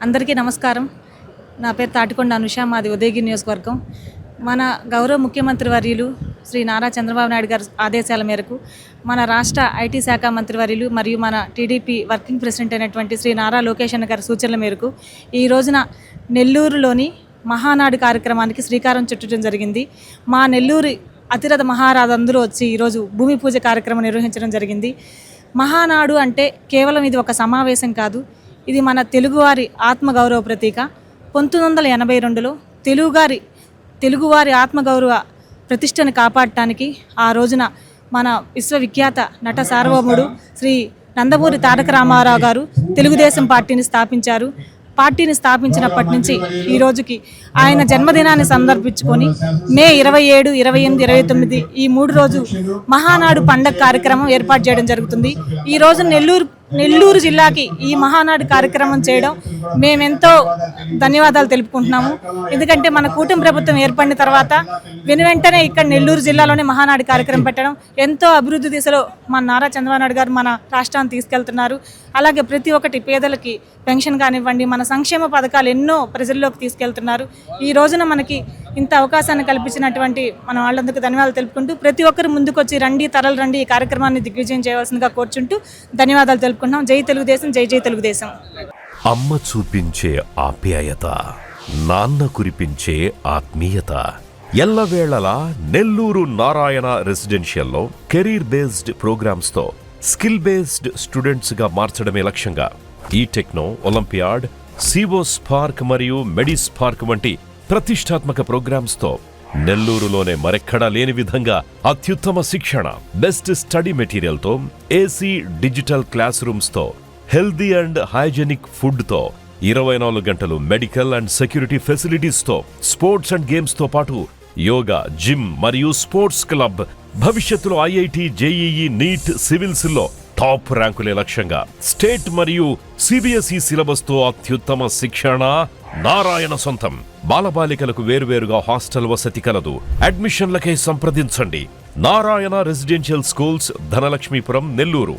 అందరికీ నమస్కారం. నా పేరు తాటికొండ అనుష, మాది ఉదయగిరి నియోజకవర్గం. మన గౌరవ ముఖ్యమంత్రి వర్యులు శ్రీ నారా చంద్రబాబు నాయుడు గారి ఆదేశాల మేరకు మన రాష్ట్ర ఐటీ శాఖ మంత్రివర్యులు మరియు మన టీడీపీ వర్కింగ్ ప్రెసిడెంట్ అయినటువంటి శ్రీ నారా లోకేష్ అన్న గారి సూచనల మేరకు ఈ రోజున నెల్లూరులోని మహానాడు కార్యక్రమానికి శ్రీకారం చుట్టడం జరిగింది. మా నెల్లూరు అతిరథ మహారాజందరూ వచ్చి ఈరోజు భూమి పూజ కార్యక్రమం నిర్వహించడం జరిగింది. మహానాడు అంటే కేవలం ఇది ఒక సమావేశం కాదు, ఇది మన తెలుగువారి ఆత్మగౌరవ ప్రతీక. 1982లో తెలుగువారి ఆత్మగౌరవ ప్రతిష్టను కాపాడటానికి ఆ రోజున మన విశ్వవిఖ్యాత నట సార్వభౌముడు శ్రీ నందమూరి తారక రామారావు గారు తెలుగుదేశం పార్టీని స్థాపించారు. పార్టీని స్థాపించినప్పటి నుంచి ఈ రోజుకి ఆయన జన్మదినాన్ని సందర్భించుకొని మే 27, 28, 29 ఈ 3 రోజు మహానాడు పండగ కార్యక్రమం ఏర్పాటు చేయడం జరుగుతుంది. ఈ రోజు నెల్లూరు జిల్లాకి ఈ మహానాడు కార్యక్రమం చేయడం మేమెంతో ధన్యవాదాలు తెలుపుకుంటున్నాము. ఎందుకంటే మన కూటమి ప్రభుత్వం ఏర్పడిన తర్వాత వెంటనే ఇక్కడ నెల్లూరు జిల్లాలోనే మహానాడు కార్యక్రమం పెట్టడం ఎంతో అభివృద్ధి దిశలో మన నారా చంద్రబాబు నాయుడు గారు మన రాష్ట్రాన్ని తీసుకెళ్తున్నారు. అలాగే ప్రతి ఒక్కటి పేదలకి పెన్షన్ కానివ్వండి, మన సంక్షేమ పథకాలు ఎన్నో ప్రజల్లోకి తీసుకెళ్తున్నారు. ఈ రోజున మనకి ఇంత అవకాశాన్ని కల్పించినటువంటి మన వాళ్ళందరికీ ధన్యవాదాలు తెలుపుకుంటూ ప్రతి ఒక్కరు ముందుకొచ్చి తరలి రండి ఈ కార్యక్రమాన్ని దిగ్విజయం చేయవలసిందిగా కోరుచుంటూ ధన్యవాదాలు తెలుపుకుంటున్నాం. జై తెలుగుదేశం, జై జై తెలుగుదేశం. అమ్మ చూపించే ఆప్యాయత, నాన్న కురిపించే ఆత్మీయత ఎల్లవేళలా నెల్లూరు నారాయణ రెసిడెన్షియల్లో కెరీర్ బేస్డ్ ప్రోగ్రామ్స్ తో స్కిల్ బేస్డ్ స్టూడెంట్స్ గా మార్చడమే లక్ష్యంగా ఈ టెక్నో, ఒలింపియాడ్, సివో స్పార్క్ మరియు మెడి స్పార్క్ వంటి ప్రతిష్టాత్మక ప్రోగ్రామ్స్ తో నెల్లూరులోనే మరెక్కడా లేని విధంగా అత్యుత్తమ శిక్షణ, బెస్ట్ స్టడీ మెటీరియల్ తో, ఏసీ డిజిటల్ క్లాస్ రూమ్స్ తో, హెల్దీ అండ్ హైజెనిక్ ఫుడ్ తో, 24 గంటలు మెడికల్ అండ్ సెక్యూరిటీ ఫెసిలిటీస్ తో, స్పోర్ట్స్ అండ్ గేమ్స్ తో పాటు యోగా, జిమ్ మరియు స్పోర్ట్స్ క్లబ్, భవిష్యత్తులో ఐఐటి, జేఈఈ, నీట్, సివిల్స్ లో టాప్ ర్యాంకులే లక్ష్యంగా స్టేట్ మరియు సిబిఎస్ఈ సిలబస్ తో అత్యుత్తమ శిక్షణ నారాయణ సొంతం. బాలబాలికలకు వేర్వేరుగా హాస్టల్ వసతి కలదు. అడ్మిషన్లకై సంప్రదించండి. Narayana residential schools, Dhanalakshmipuram, Nellore.